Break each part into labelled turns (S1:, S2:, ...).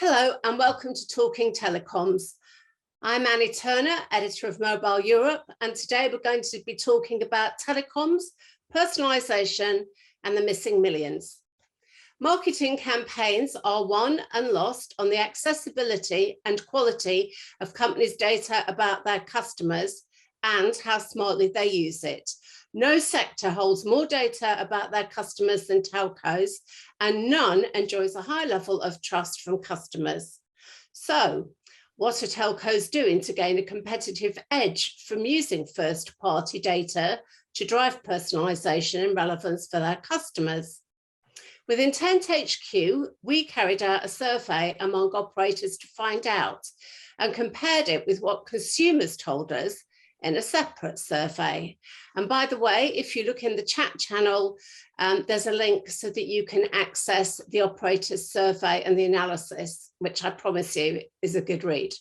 S1: Hello and welcome to Talking Telecoms. I'm Annie Turner, editor of Mobile Europe, and today we're going to be talking about telecoms, personalization, and the missing millions. Marketing campaigns are won and lost on the accessibility and quality of companies' data about their customers and how smartly they use it. No sector holds more data about their customers than telcos, and none enjoys a high level of trust from customers. So, what are telcos doing to gain a competitive edge from using first-party data to drive personalization and relevance for their customers? With Intent HQ, we carried out a survey among operators to find out and compared it with what consumers told us in a separate survey. And by the way, if you look in the chat channel, there's a link so that you can access the operator's survey and the analysis, which I promise you is a good read.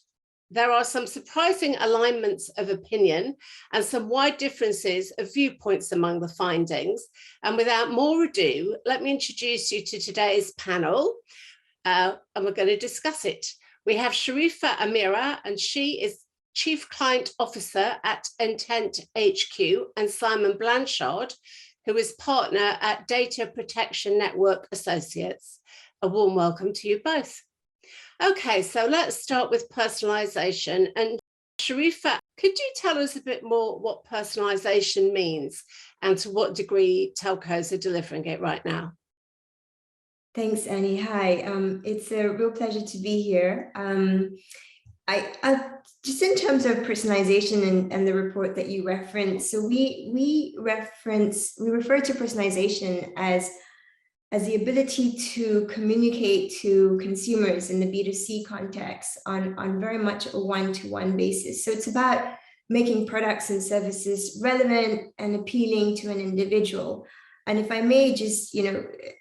S1: There are some surprising alignments of opinion and some wide differences of viewpoints among the findings. And without more ado, let me introduce you to today's panel, and we're going to discuss it. We have SHARIFAH AMIRAH, and she is Chief Client Officer at Intent HQ, and Simon Blanchard, who is partner at Data Protection Network Associates. A warm welcome to you both. Okay, so let's start with personalization. And SHARIFAH, could you tell us a bit more what personalization means and to what degree telcos are delivering it right now?
S2: Thanks, Annie. Hi, it's a real pleasure to be here. I just in terms of personalization and the report that you referenced, so we refer to personalization as the ability to communicate to consumers in the B2C context on very much a one-to-one basis. So it's about making products and services relevant and appealing to an individual. And if I may just, give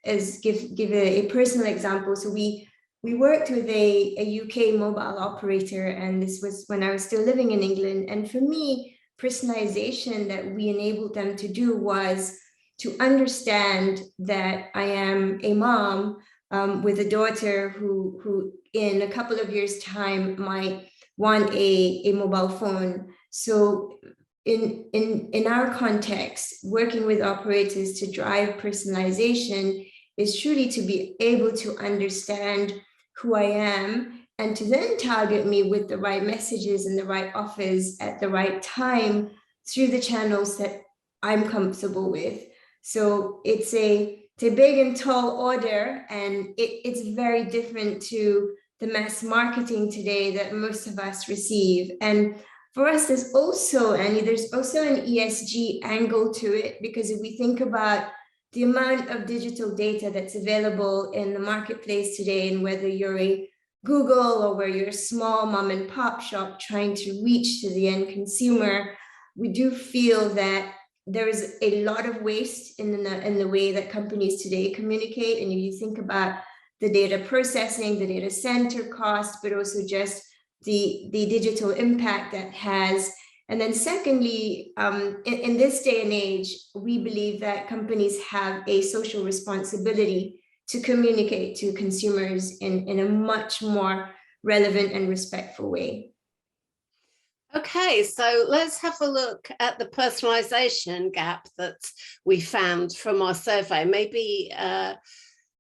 S2: a personal example. So we worked with a UK mobile operator, and this was when I was still living in England. And for me, personalization that we enabled them to do was to understand that I am a mom with a daughter who in a couple of years' time might want a mobile phone. So in our context, working with operators to drive personalization is truly to be able to understand who I am and to then target me with the right messages and the right offers at the right time through the channels that I'm comfortable with. So it's a big and tall order, and it's very different to the mass marketing today that most of us receive. And for us, there's also an ESG angle to it, because if we think about the amount of digital data that's available in the marketplace today, and whether you're a Google or where you're a small mom and pop shop trying to reach to the end consumer, we do feel that there is a lot of waste in the way that companies today communicate. And if you think about the data processing, the data center cost, but also just the digital impact that has. And then secondly, in this day and age, we believe that companies have a social responsibility to communicate to consumers in a much more relevant and respectful way.
S1: Okay, so let's have a look at the personalization gap that we found from our survey. Maybe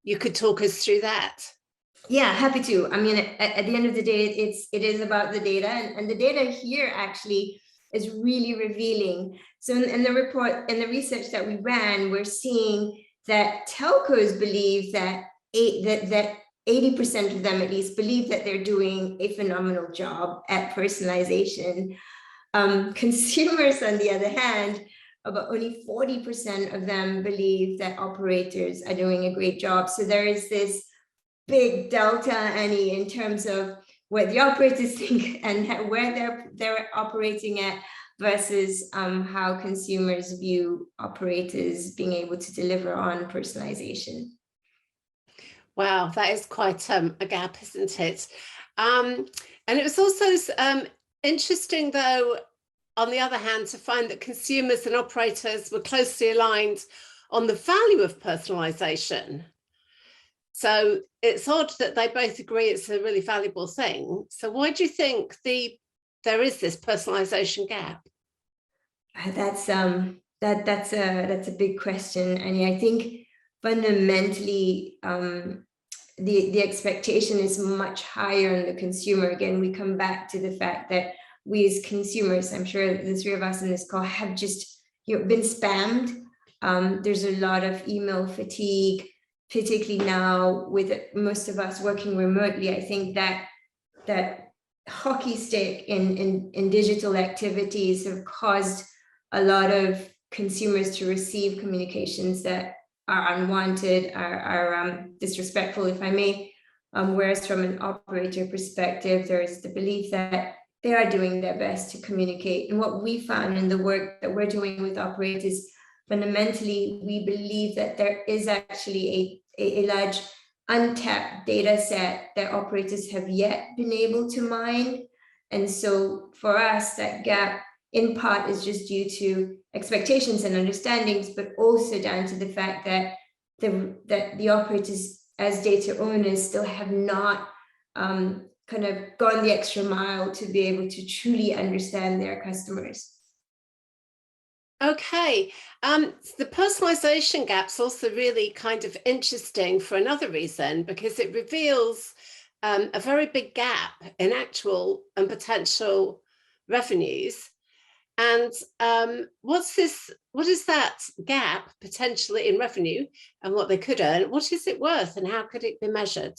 S1: you could talk us through that.
S2: Yeah, happy to. I mean, at the end of the day, it is about the data, and the data here actually is really revealing. So in the report, in the research that we ran, we're seeing that telcos believe that 80% of them at least believe that they're doing a phenomenal job at personalization. Consumers, on the other hand, about only 40% of them believe that operators are doing a great job. So there is this big delta, Annie, in terms of what the operators think and where they're operating at versus how consumers view operators being able to deliver on personalization.
S1: Wow, that is quite a gap, isn't it? And it was also interesting, though, on the other hand, to find that consumers and operators were closely aligned on the value of personalization. So it's odd that they both agree it's a really valuable thing. So why do you think there is this personalization gap?
S2: That's a big question, and I think fundamentally the expectation is much higher on the consumer. Again, we come back to the fact that we as consumers, I'm sure the three of us in this call have just been spammed. There's a lot of email fatigue, particularly now with most of us working remotely. I think that hockey stick in digital activities have caused a lot of consumers to receive communications that are unwanted, are disrespectful, if I may. Whereas from an operator perspective, there's the belief that they are doing their best to communicate. And what we found in the work that we're doing with operators, fundamentally, we believe that there is actually a large untapped data set that operators have yet been able to mine. And so for us, that gap in part is just due to expectations and understandings, but also down to the fact that the operators as data owners still have not kind of gone the extra mile to be able to truly understand their customers.
S1: Okay, the personalization gap's also really kind of interesting for another reason, because it reveals a very big gap in actual and potential revenues. And what is that gap potentially in revenue and what they could earn? What is it worth and how could it be measured?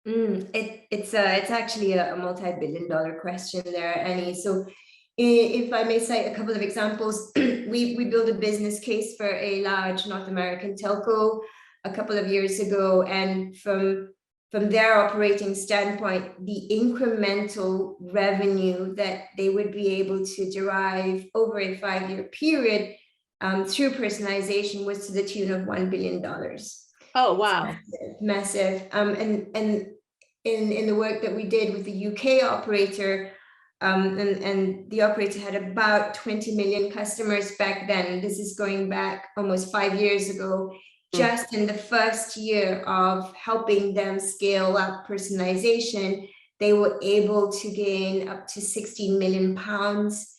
S2: It's actually a multi-billion-dollar question there, Annie. So if I may cite a couple of examples, we built a business case for a large North American telco a couple of years ago, and from their operating standpoint, the incremental revenue that they would be able to derive over a 5-year period through personalization was to the tune of $1 billion.
S1: Oh, wow.
S2: Massive. And in the work that we did with the UK operator, and the operator had about 20 million customers back then. This is going back almost 5 years ago. Just in the first year of helping them scale up personalization, they were able to gain up to 16 million pounds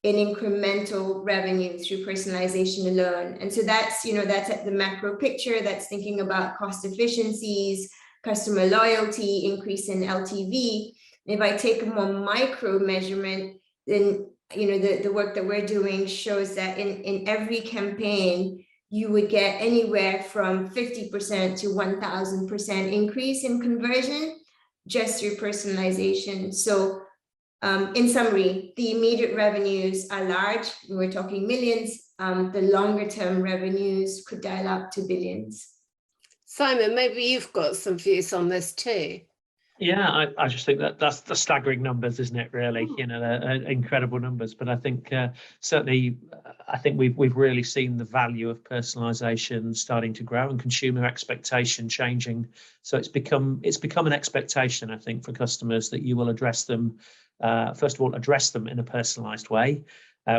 S2: in incremental revenue through personalization alone. And so that's, that's at the macro picture. That's thinking about cost efficiencies, customer loyalty, increase in LTV. If I take a more micro measurement, then the work that we're doing shows that in every campaign, you would get anywhere from 50% to 1000% increase in conversion just through personalization. So in summary, the immediate revenues are large. We're talking millions. The longer term revenues could dial up to billions.
S1: Simon, maybe you've got some views on this too.
S3: Yeah, I just think that's the staggering numbers, isn't it? Really, they're incredible numbers. But I think certainly, I think we've really seen the value of personalisation starting to grow and consumer expectation changing. So it's become an expectation, I think, for customers that you will address them. First of all, address them in a personalised way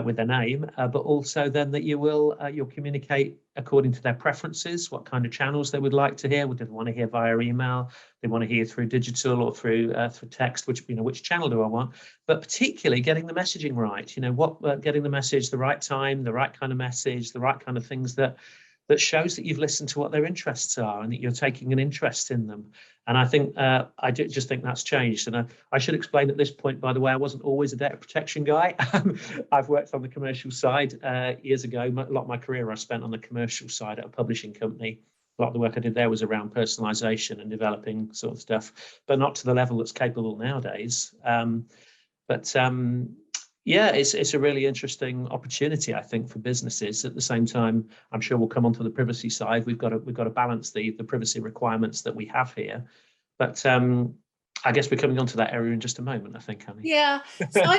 S3: with their name, but also then that you'll communicate according to their preferences, what kind of channels they would like to hear. Would they want to hear via email? They want to hear through digital or through text, which channel do I want? But particularly getting the messaging right, getting the message, the right time, the right kind of message, the right kind of things that shows that you've listened to what their interests are and that you're taking an interest in them. And I think I just think that's changed. And I should explain at this point, by the way, I wasn't always a data protection guy. I've worked on the commercial side years ago. A lot of my career I spent on the commercial side at a publishing company. A lot of the work I did there was around personalization and developing sort of stuff, but not to the level that's capable nowadays. Yeah, it's a really interesting opportunity, I think, for businesses. At the same time, I'm sure we'll come onto the privacy side. We've got to balance the privacy requirements that we have here. But I guess we're coming onto that area in just a moment, I think, Annie.
S1: Yeah. So I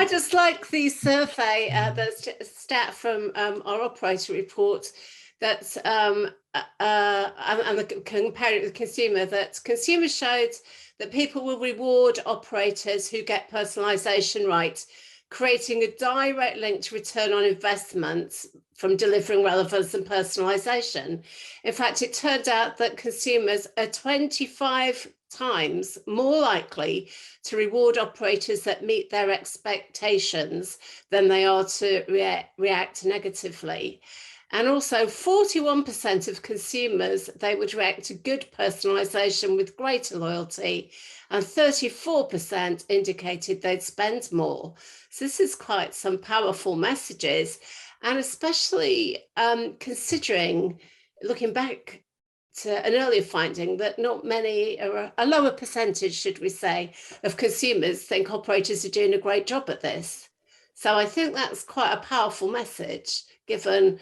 S1: just like the survey, the stat from our operator report that and compare it with consumer, that consumers showed that people will reward operators who get personalization right creating a direct link to return on investments from delivering relevance and personalisation. In fact, it turned out that consumers are 25 times more likely to reward operators that meet their expectations than they are to react negatively. And also 41% of consumers, they would react to good personalisation with greater loyalty, and 34% indicated they'd spend more. So this is quite some powerful messages, and especially considering, looking back to an earlier finding, that not many, or a lower percentage, should we say, of consumers think operators are doing a great job at this. So I think that's quite a powerful message, given,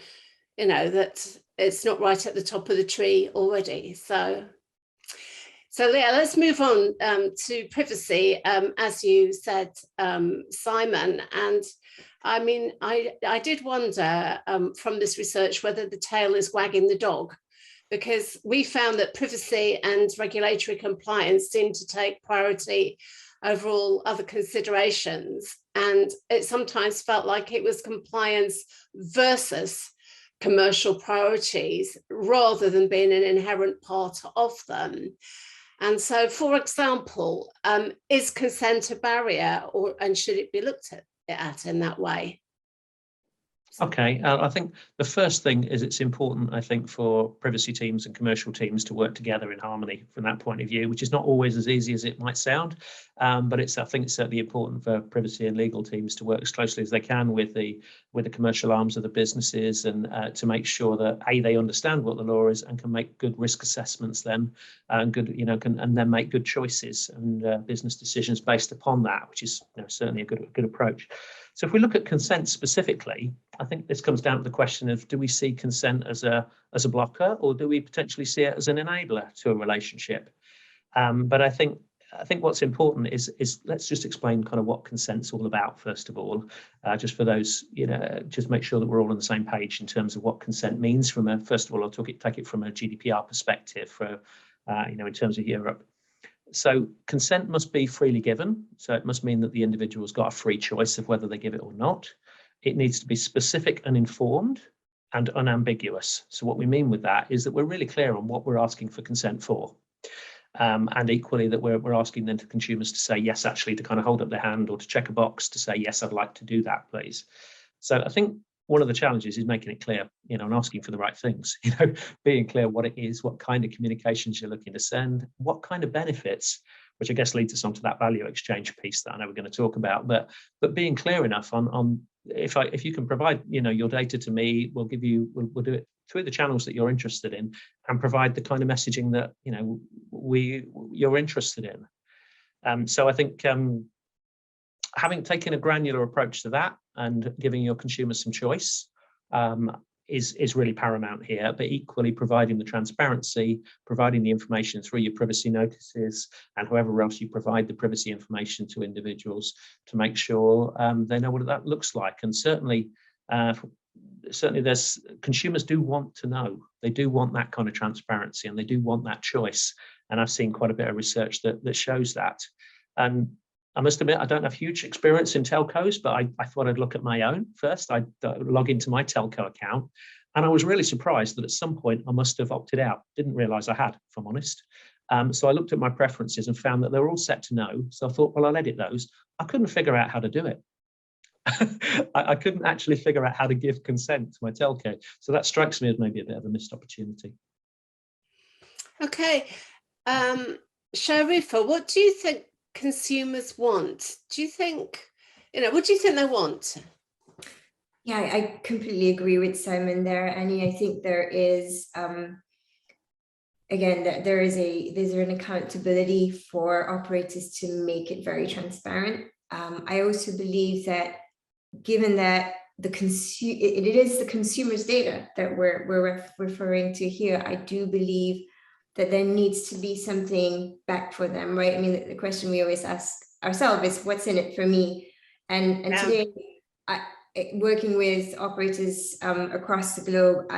S1: you know, that it's not right at the top of the tree already. So yeah, let's move on to privacy, as you said, Simon. And I mean, I did wonder from this research whether the tail is wagging the dog, because we found that privacy and regulatory compliance seem to take priority over all other considerations. And it sometimes felt like it was compliance versus commercial priorities rather than being an inherent part of them. And so, for example, is consent a barrier, and should it be looked at in that way?
S3: Okay, I think the first thing is it's important, I think, for privacy teams and commercial teams to work together in harmony from that point of view, which is not always as easy as it might sound, but I think it's certainly important for privacy and legal teams to work as closely as they can with the commercial arms of the businesses, and to make sure that they understand what the law is and can make good risk assessments then, and and then make good choices and business decisions based upon that, which is certainly a good approach. So if we look at consent specifically, I think this comes down to the question of, do we see consent as a blocker, or do we potentially see it as an enabler to a relationship? But I think what's important is let's just explain kind of what consent's all about first of all, just for those, just make sure that we're all on the same page in terms of what consent means from first of all, I'll take it from a GDPR perspective for, in terms of Europe. So consent must be freely given. So it must mean that the individual's got a free choice of whether they give it or not. It needs to be specific and informed and unambiguous. So what we mean with that is that we're really clear on what we're asking for consent for. And equally that we're asking then to consumers to say yes, actually, to kind of hold up their hand or to check a box to say, yes, I'd like to do that, please. So I think one of the challenges is making it clear, and asking for the right things, being clear what it is, what kind of communications you're looking to send, what kind of benefits, which I guess leads us on to that value exchange piece that I know we're going to talk about, but being clear enough on if you can provide, your data to me, we'll do it through the channels that you're interested in and provide the kind of messaging that, you're interested in. So I think having taken a granular approach to that and giving your consumers some choice is really paramount here, but equally providing the transparency, providing the information through your privacy notices and however else you provide the privacy information to individuals to make sure they know what that looks like. And certainly there's consumers do want to know, they do want that kind of transparency and they do want that choice. And I've seen quite a bit of research that shows that. And I must admit, I don't have huge experience in telcos, but I thought I'd look at my own first. I'd log into my telco account, and I was really surprised that at some point I must have opted out. Didn't realise I had, if I'm honest. So I looked at my preferences and found that they were all set to no. So I thought, well, I'll edit those. I couldn't figure out how to do it. I couldn't actually figure out how to give consent to my telco. So that strikes me as maybe a bit of a missed opportunity.
S1: Okay. SHARIFAH, what do you think consumers want? Do you think, what do you think they want?
S2: Yeah, I completely agree with Simon there, Annie. I think there is, again, there's an accountability for operators to make it very transparent. I also believe that given that it is the consumer's data that we're referring to here, I do believe that there needs to be something back for them, right? I mean, the question we always ask ourselves is, what's in it for me? And today, working with operators across the globe,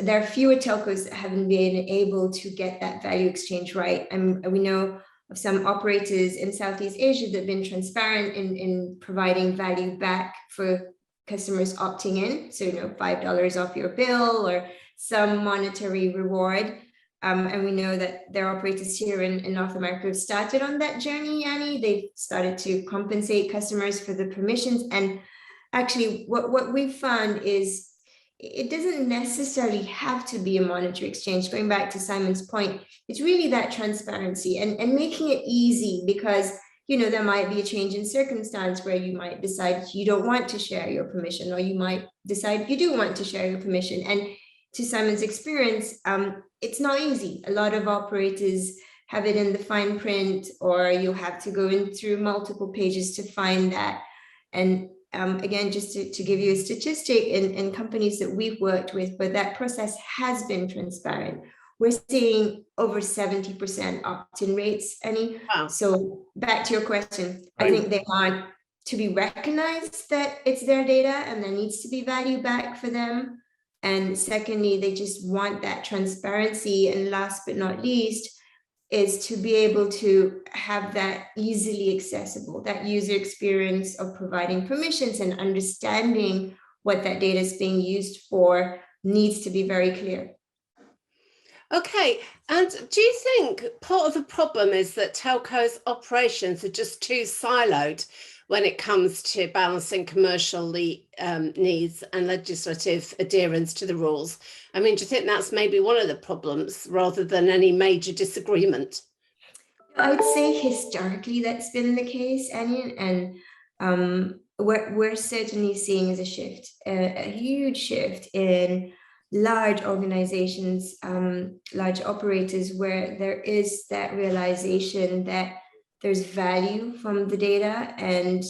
S2: there are fewer telcos that haven't been able to get that value exchange right. And we know some operators in Southeast Asia that have been transparent in providing value back for customers opting in. So, $5 off your bill or some monetary reward. And we know that their operators here in North America have started on that journey, Annie. They've started to compensate customers for the permissions. And actually, what we've found is it doesn't necessarily have to be a monetary exchange. Going back to Simon's point, it's really that transparency and making it easy, because there might be a change in circumstance where you might decide you don't want to share your permission, or you might decide you do want to share your permission. And to Simon's experience, it's not easy. A lot of operators have it in the fine print, or you'll have to go in through multiple pages to find that. And again, just to give you a statistic, in companies that we've worked with, where that process has been transparent, we're seeing over 70% opt-in rates, Annie.
S1: Wow.
S2: So back to your question, I think they want to be recognized that it's their data and there needs to be value back for them. And secondly, they just want that transparency. And last but not least, is to be able to have that easily accessible, that user experience of providing permissions and understanding what that data is being used for needs to be very clear.
S1: Okay, and do you think part of the problem is that telcos operations are just too siloed when it comes to balancing commercial needs and legislative adherence to the rules? I mean, do you think that's maybe one of the problems rather than any major disagreement?
S2: I would say historically that's been the case, Annie, and what we're certainly seeing is a shift, a huge shift in large organizations, large operators, where there is that realization that there's value from the data, and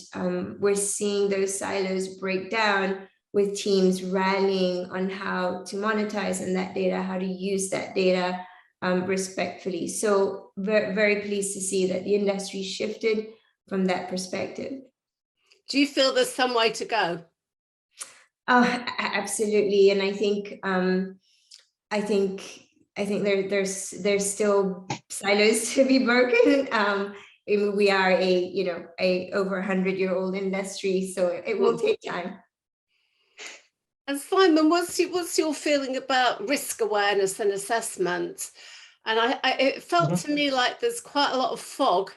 S2: we're seeing those silos break down with teams rallying on how to monetize on that data, how to use that data respectfully. So very, very pleased to see that the industry shifted from that perspective.
S1: Do you feel there's some way to go?
S2: Oh, absolutely. And I think there's still silos to be broken. We are a over 100-year-old industry, so it will take time.
S1: And Simon, what's your feeling about risk awareness and assessment? And it felt to me like there's quite a lot of fog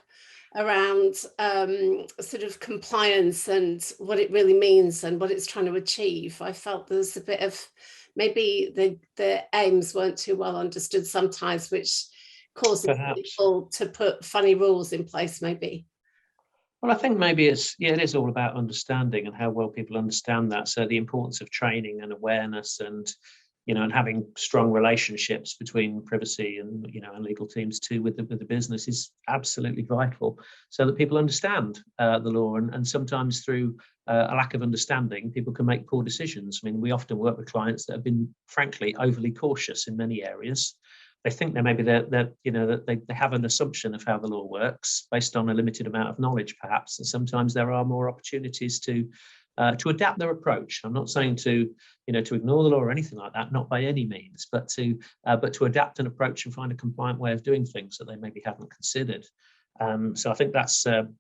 S1: around sort of compliance and what it really means and what it's trying to achieve. I felt there's a bit of maybe the aims weren't too well understood sometimes, which causes people to put funny rules in place, maybe.
S3: Well, I think maybe it is all about understanding and how well people understand that. So the importance of training and awareness, and and having strong relationships between privacy and and legal teams too with the business is absolutely vital, so that people understand the law. And sometimes through a lack of understanding, people can make poor decisions. I mean, we often work with clients that have been, frankly, overly cautious in many areas. They think that they have an assumption of how the law works based on a limited amount of knowledge, perhaps. And sometimes there are more opportunities to adapt their approach. I'm not saying to ignore the law or anything like that, not by any means, but to adapt an approach and find a compliant way of doing things that they maybe haven't considered. So I think that's an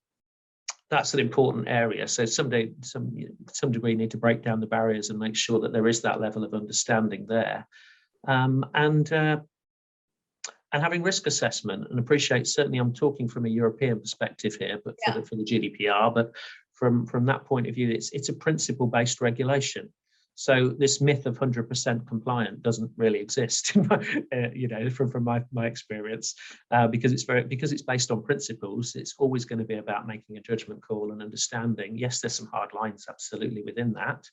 S3: important area. So some degree need to break down the barriers and make sure that there is that level of understanding there. And having risk assessment, and appreciate, certainly I'm talking from a European perspective here, but for the GDPR, but from that point of view, it's a principle-based regulation. So this myth of 100% compliant doesn't really exist, from my experience, because it's based on principles. It's always going to be about making a judgment call and understanding. Yes, there's some hard lines absolutely within that.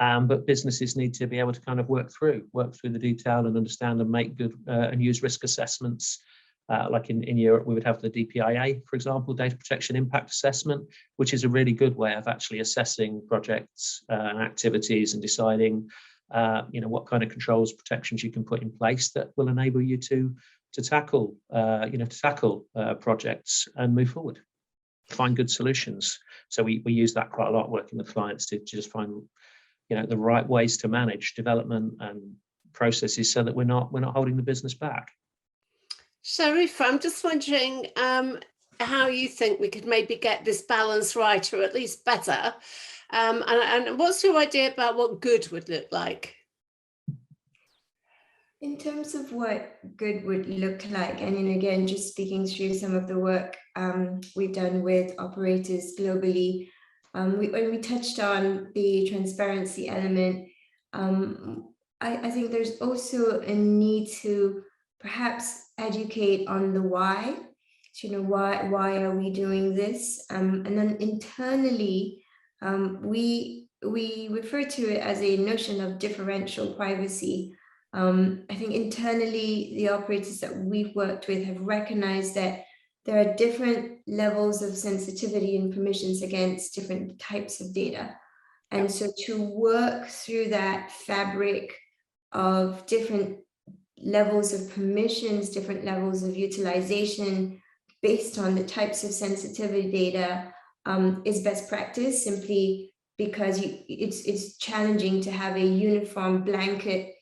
S3: But businesses need to be able to kind of work through the detail and understand and make good and use risk assessments. Like in Europe, we would have the DPIA, for example, Data Protection Impact Assessment, which is a really good way of actually assessing projects and activities and deciding, what kind of controls, protections you can put in place that will enable you to tackle projects and move forward, find good solutions. So we use that quite a lot, working with clients to just find the right ways to manage development and processes so that we're not holding the business back.
S1: Sharifah, I'm just wondering how you think we could maybe get this balance right, or at least better. And what's your idea about what good would look like?
S2: In terms of what good would look like, and then again, just speaking through some of the work we've done with operators globally, when we touched on the transparency element, I think there's also a need to perhaps educate on the why. So, why are we doing this? And then internally, we refer to it as a notion of differential privacy. I think internally, the operators that we've worked with have recognized that there are different levels of sensitivity and permissions against different types of data. And so to work through that fabric of different levels of permissions, different levels of utilization based on the types of sensitivity data is best practice, simply because it's challenging to have a uniform blanket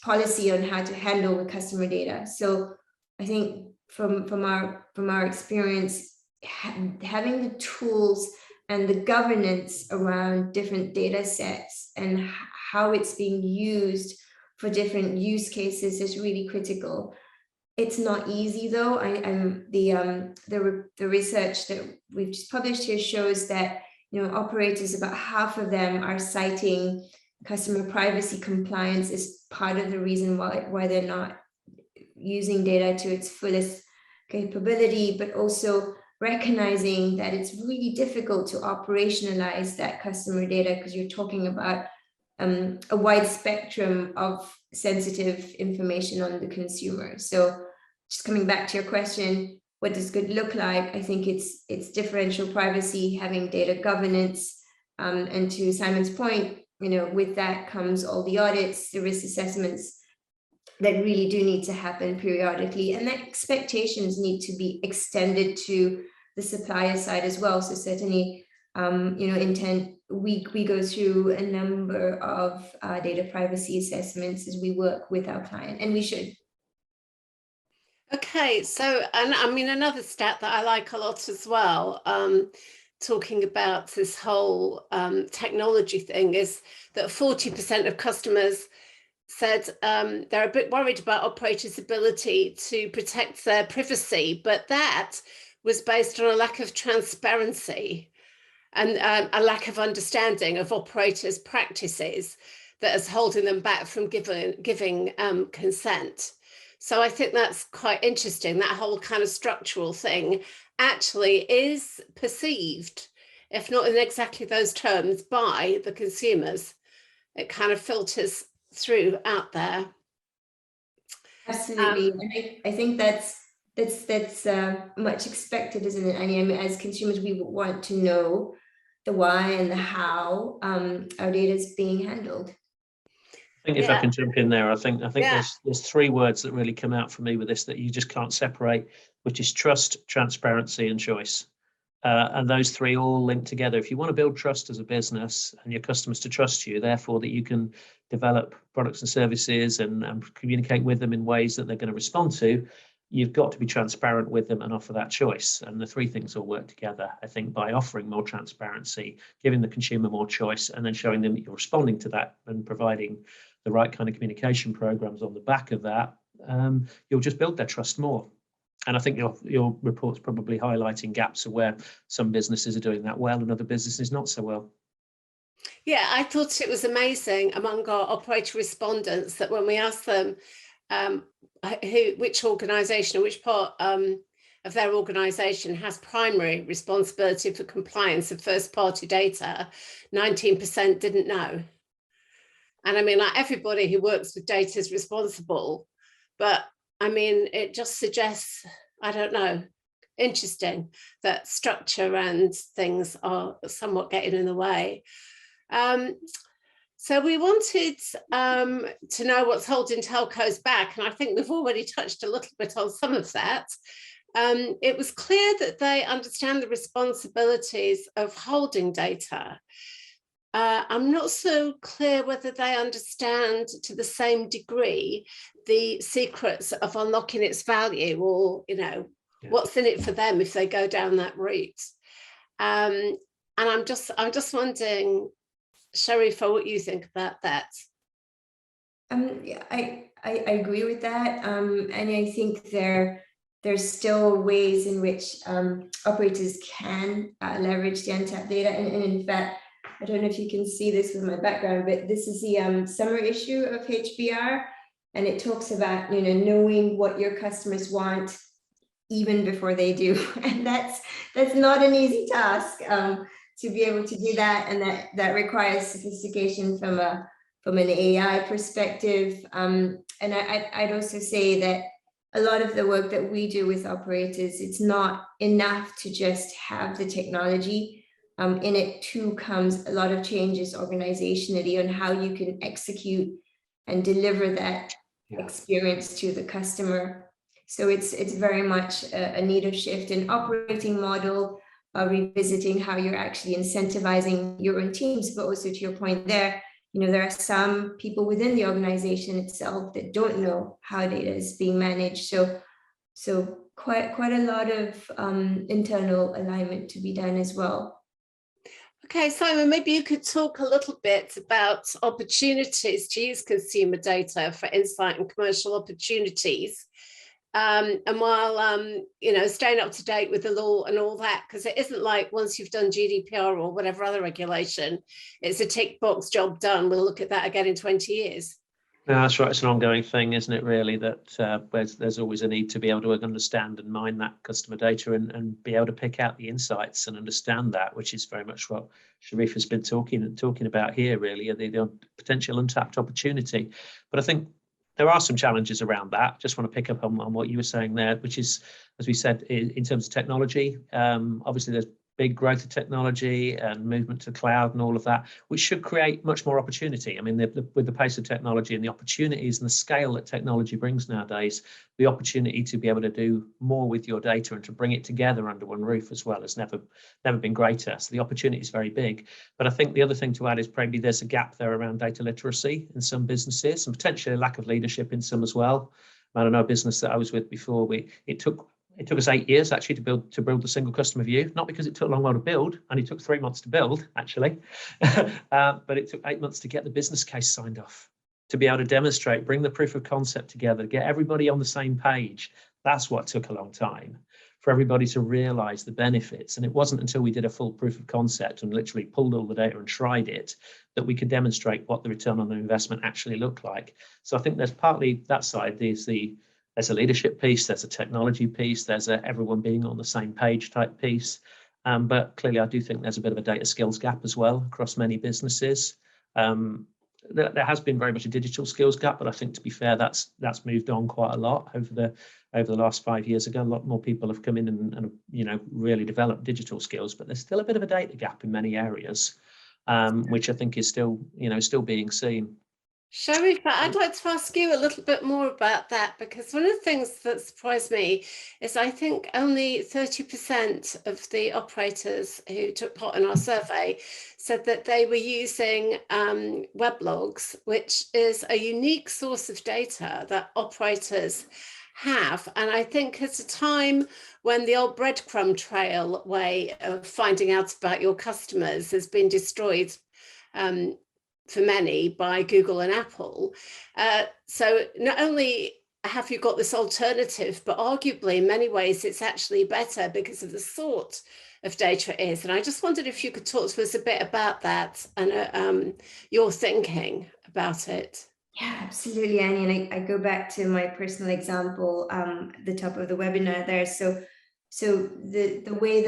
S2: policy on how to handle the customer data. So I think from our experience, having the tools and the governance around different data sets and how it's being used for different use cases is really critical. It's not easy though. The research that we've just published here shows that operators, about half of them are citing customer privacy compliance is part of the reason why they're not using data to its fullest capability, but also recognizing that it's really difficult to operationalize that customer data because you're talking about a wide spectrum of sensitive information on the consumer. So just coming back to your question, what does good look like? I think it's differential privacy, having data governance, and to Simon's point, with that comes all the audits, the risk assessments that really do need to happen periodically, and that expectations need to be extended to the supplier side as well. So certainly, intent, we go through a number of data privacy assessments as we work with our client, and we should.
S1: Okay, so, and I mean, another stat that I like a lot as well, talking about this whole technology thing, is that 40% of customers said they're a bit worried about operators' ability to protect their privacy, but that was based on a lack of transparency and a lack of understanding of operators' practices that is holding them back from giving consent. So I think that's quite interesting. That whole kind of structural thing actually is perceived, if not in exactly those terms, by the consumers. It kind of filters through out there.
S2: Absolutely. And I think that's much expected, isn't it? I mean, as consumers, we want to know the why and the how our data is being handled.
S3: I think if I can jump in there, I think there's three words that really come out for me with this that you just can't separate, which is trust, transparency, and choice. And those three all link together. If you want to build trust as a business and your customers to trust you, therefore that you can develop products and services and communicate with them in ways that they're going to respond to, you've got to be transparent with them and offer that choice. And the three things all work together, I think, by offering more transparency, giving the consumer more choice, and then showing them that you're responding to that and providing the right kind of communication programs on the back of that, you'll just build their trust more. And I think your report's probably highlighting gaps of where some businesses are doing that well and other businesses not so well.
S1: Yeah, I thought it was amazing among our operator respondents that when we asked them which organisation or which part of their organisation has primary responsibility for compliance of first-party data, 19% didn't know. And I mean, like, everybody who works with data is responsible, but I mean, it just suggests, I don't know, interesting that structure and things are somewhat getting in the way. So we wanted to know what's holding telcos back, and I think we've already touched a little bit on some of that. It was clear that they understand the responsibilities of holding data, I'm not so clear whether they understand to the same degree the secrets of unlocking its value, or, you know, what's in it for them if they go down that route. And I'm just wondering, SHARIFAH, what you think about that?
S2: Yeah, I agree with that, and I think there's still ways in which operators can leverage the untapped data, and in fact, I don't know if you can see this with my background, but this is the summer issue of HBR, and it talks about, you know, knowing what your customers want even before they do, and that's not an easy task to be able to do that, and that requires sophistication from an AI perspective. And I'd also say that a lot of the work that we do with operators, it's not enough to just have the technology. In it too comes a lot of changes organizationally on how you can execute and deliver that experience to the customer. So it's very much a need of shift in operating model, revisiting how you're actually incentivizing your own teams, but also to your point there, you know, there are some people within the organization itself that don't know how data is being managed. So quite a lot of internal alignment to be done as well.
S1: Okay, Simon, maybe you could talk a little bit about opportunities to use consumer data for insight and commercial opportunities. And while, you know, staying up to date with the law and all that, because it isn't like once you've done GDPR or whatever other regulation, it's a tick box job done. We'll look at that again in 20 years.
S3: No, that's right. It's an ongoing thing, isn't it, really, that there's always a need to be able to understand and mine that customer data and be able to pick out the insights and understand that, which is very much what SHARIFAH has been talking about here, really, the potential untapped opportunity. But I think there are some challenges around that. Just want to pick up on what you were saying there, which is, as we said, in terms of technology, obviously there's big growth of technology and movement to cloud and all of that, which should create much more opportunity. I mean, with the pace of technology and the opportunities and the scale that technology brings nowadays, the opportunity to be able to do more with your data and to bring it together under one roof as well has never been greater. So the opportunity is very big. But I think the other thing to add is probably there's a gap there around data literacy in some businesses and potentially a lack of leadership in some as well. I don't know, a business that I was with before, it took us 8 years actually to build the single customer view, not because it took a long while to build, and it took 3 months to build actually, but it took 8 months to get the business case signed off, to be able to demonstrate, bring the proof of concept together, get everybody on the same page. That's what took a long time, for everybody to realize the benefits. And it wasn't until we did a full proof of concept and literally pulled all the data and tried it that we could demonstrate what the return on the investment actually looked like. So I think there's partly that side. There's a leadership piece, there's a technology piece, there's a everyone being on the same page type piece. But clearly, I do think there's a bit of a data skills gap as well across many businesses. There has been very much a digital skills gap, but I think, to be fair, that's moved on quite a lot over the last 5 years ago. A lot more people have come in and you know, really developed digital skills, but there's still a bit of a data gap in many areas, which I think is still being seen.
S1: SHARIFAH, I'd like to ask you a little bit more about that, because one of the things that surprised me is I think only 30% of the operators who took part in our survey said that they were using weblogs, which is a unique source of data that operators have. And I think at a time when the old breadcrumb trail way of finding out about your customers has been destroyed for many by Google and Apple. So not only have you got this alternative, but arguably in many ways it's actually better because of the sort of data it is. And I just wondered if you could talk to us a bit about that and your thinking about it.
S2: Yeah, absolutely, Annie. And I go back to my personal example at the top of the webinar there. So the way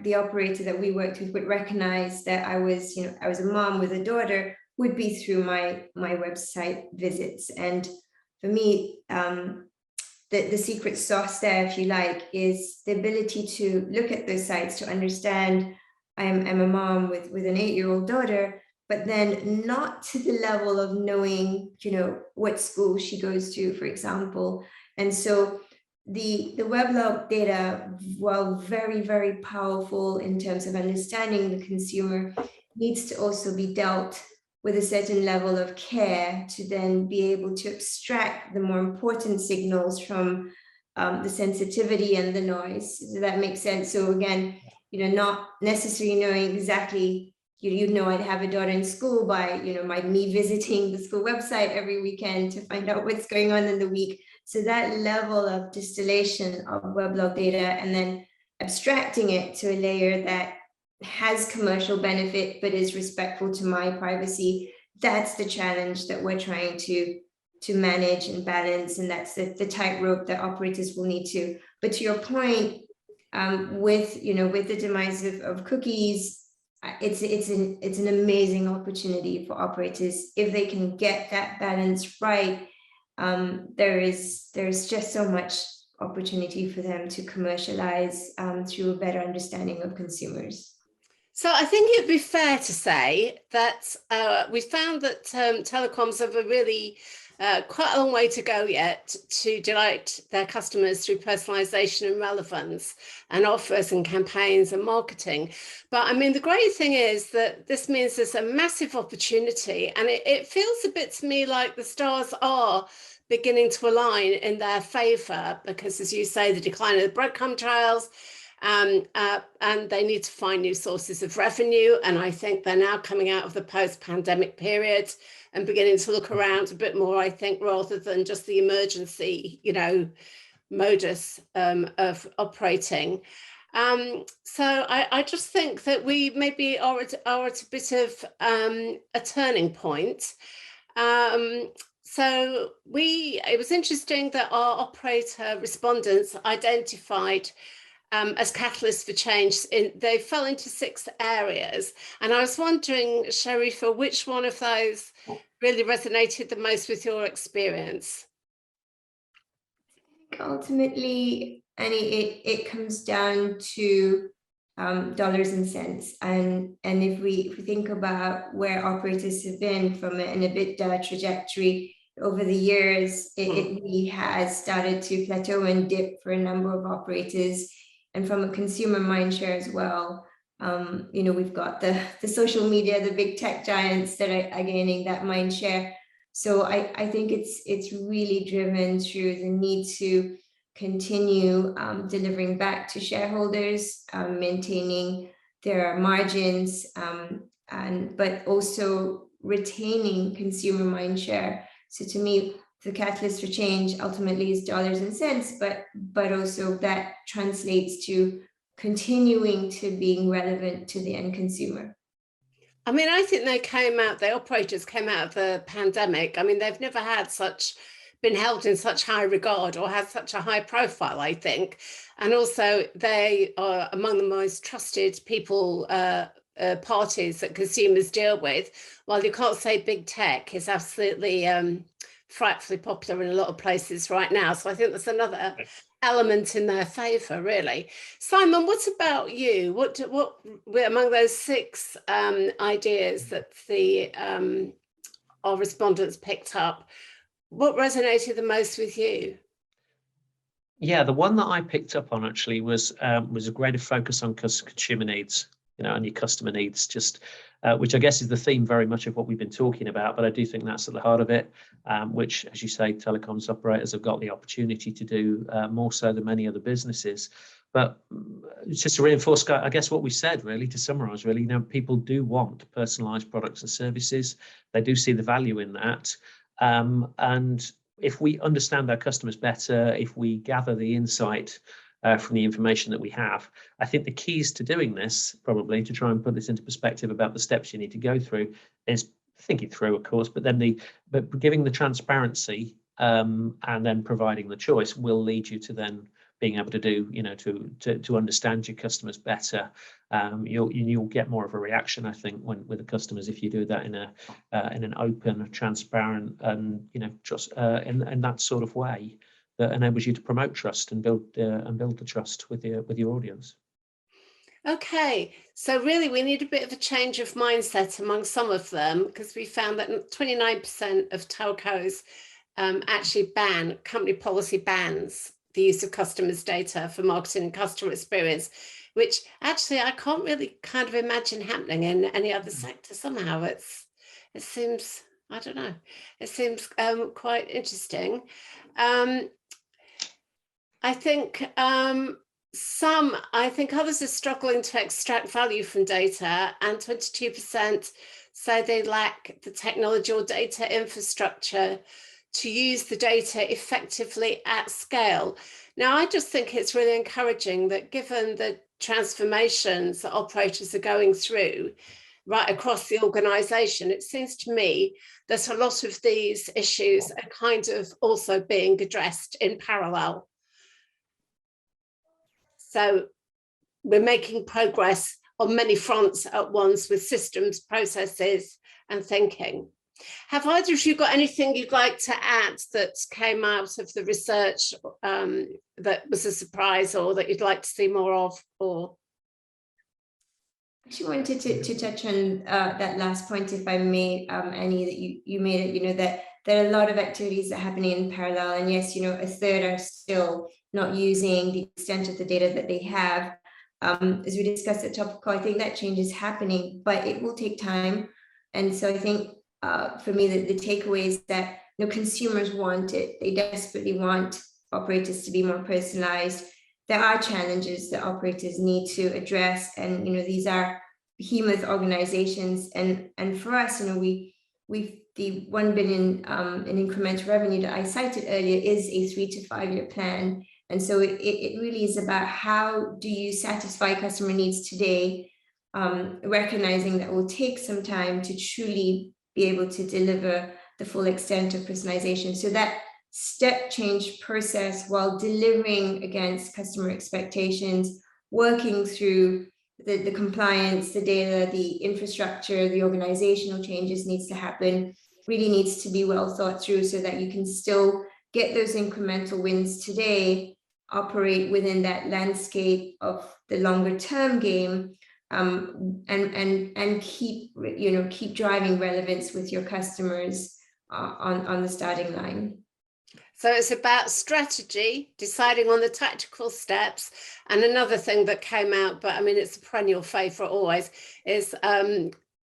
S2: the operator that we worked with would recognize that I was a mom with a daughter would be through my website visits. And for me, the secret sauce there, if you like, is the ability to look at those sites to understand I'm a mom with an 8-year-old daughter, but then not to the level of knowing, what school she goes to, for example. And so the weblog data, while very, very powerful in terms of understanding the consumer, needs to also be dealt with a certain level of care to then be able to extract the more important signals from the sensitivity and the noise. Does that make sense? So again, not necessarily knowing exactly, you'd know I'd have a daughter in school by, me visiting the school website every weekend to find out what's going on in the week. So that level of distillation of weblog data and then abstracting it to a layer that has commercial benefit but is respectful to my privacy, that's the challenge that we're trying to manage and balance, and that's the tightrope that operators will need to. But to your point, with the demise of cookies, it's an amazing opportunity for operators if they can get that balance right. There's just so much opportunity for them to commercialize through a better understanding of consumers.
S1: So I think it'd be fair to say that we found that telecoms have a really quite a long way to go yet to delight their customers through personalization and relevance and offers and campaigns and marketing. But I mean, the great thing is that this means there's a massive opportunity, and it feels a bit to me like the stars are beginning to align in their favor, because as you say, the decline of the breadcrumb trails, and they need to find new sources of revenue. And I think they're now coming out of the post-pandemic period and beginning to look around a bit more, I think, rather than just the emergency, modus of operating. So I just think that we maybe are at a bit of a turning point. So it was interesting that our operator respondents identified as catalysts for change. They fell into 6 areas. And I was wondering, SHARIFAH, which one of those really resonated the most with your experience?
S2: Ultimately, Annie, it comes down to dollars and cents. And if we think about where operators have been from an EBITDA trajectory over the years, it really has started to plateau and dip for a number of operators. And from a consumer mindshare as well, we've got the social media, the big tech giants that are gaining that mindshare. So I think it's really driven through the need to continue delivering back to shareholders, maintaining their margins, but also retaining consumer mindshare. So to me, the catalyst for change ultimately is dollars and cents, but also that translates to continuing to being relevant to the end consumer.
S1: I mean, I think the operators came out of the pandemic. I mean, they've never been held in such high regard or had such a high profile, I think. And also they are among the most trusted parties that consumers deal with. While you can't say big tech is absolutely frightfully popular in a lot of places right now. So I think that's another element in their favor, really. Simon, what about you? What among those 6 ideas that our respondents picked up, what resonated the most with you?
S3: Yeah, the one that I picked up on actually was a greater focus on consumer needs, and your customer needs, just which I guess is the theme very much of what we've been talking about. But I do think that's at the heart of it, which, as you say, telecoms operators have got the opportunity to do more so than many other businesses. But just to reinforce, I guess, what we said, really, to summarize, really, people do want personalized products and services. They do see the value in that. And if we understand our customers better, if we gather the insight from the information that we have, I think the keys to doing this, probably to try and put this into perspective about the steps you need to go through, is think it through, of course, but giving the transparency and then providing the choice will lead you to then being able to do, to understand your customers better. You'll get more of a reaction, I think, with the customers if you do that in an open, transparent, and trust in that sort of way that enables you to promote trust and build the trust with your audience.
S1: Okay, so really we need a bit of a change of mindset among some of them, because we found that 29% of telcos actually company policy bans the use of customers' data for marketing and customer experience, which actually I can't really kind of imagine happening in any other sector somehow. It seems, I don't know, it seems quite interesting. I think others are struggling to extract value from data, and 22% say they lack the technology or data infrastructure to use the data effectively at scale. Now, I just think it's really encouraging that given the transformations that operators are going through right across the organisation, it seems to me that a lot of these issues are kind of also being addressed in parallel. So we're making progress on many fronts at once with systems, processes, and thinking. Have either of you got anything you'd like to add that came out of the research that was a surprise, or that you'd like to see more of? Or
S2: I actually wanted to touch on that last point, if I may, Annie, that you made it, that there are a lot of activities that are happening in parallel, and yes, a third are still not using the extent of the data that they have. As we discussed at top of call, I think that change is happening, but it will take time. And so I think for me, the takeaway is that consumers want it. They desperately want operators to be more personalized. There are challenges that operators need to address, and these are behemoth organizations. And for us, we've the 1 billion in incremental revenue that I cited earlier is a 3 to 5 year plan. And so it really is about how do you satisfy customer needs today, recognizing that it will take some time to truly be able to deliver the full extent of personalization. So that step change process, while delivering against customer expectations, working through the compliance, the data, the infrastructure, the organizational changes needs to happen, really needs to be well thought through, so that you can still get those incremental wins today, operate within that landscape of the longer term game, and keep driving relevance with your customers on the starting line.
S1: So it's about strategy, deciding on the tactical steps. And another thing that came out, but I mean, it's a perennial favourite always, is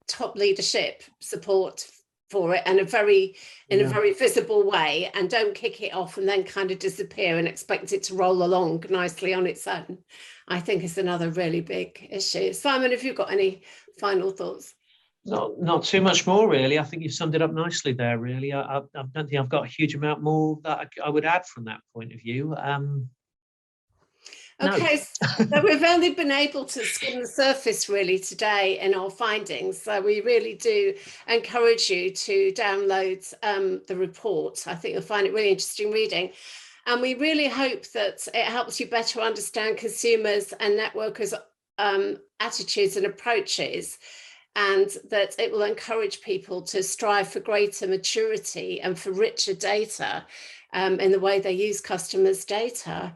S1: top leadership support for it, and in a very visible way, and don't kick it off and then kind of disappear and expect it to roll along nicely on its own. I think it's another really big issue. Simon, have you got any final thoughts?
S3: Not too much more, really. I think you've summed it up nicely there, really. I don't think I've got a huge amount more that I would add from that point of view.
S1: Okay, so we've only been able to skim the surface really today in our findings. So we really do encourage you to download the report. I think you'll find it really interesting reading. And we really hope that it helps you better understand consumers and networkers' attitudes and approaches, and that it will encourage people to strive for greater maturity and for richer data in the way they use customers' data.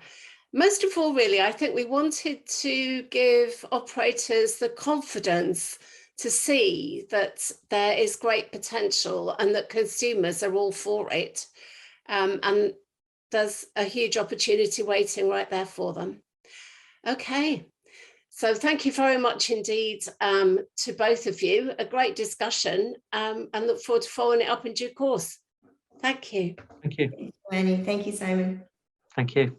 S1: Most of all, really, I think we wanted to give operators the confidence to see that there is great potential and that consumers are all for it. And there's a huge opportunity waiting right there for them. Okay. So thank you very much indeed to both of you. A great discussion, and look forward to following it up in due course. Thank you.
S3: Thank you.
S2: Thank you, Annie. Thank you, Simon.
S3: Thank you.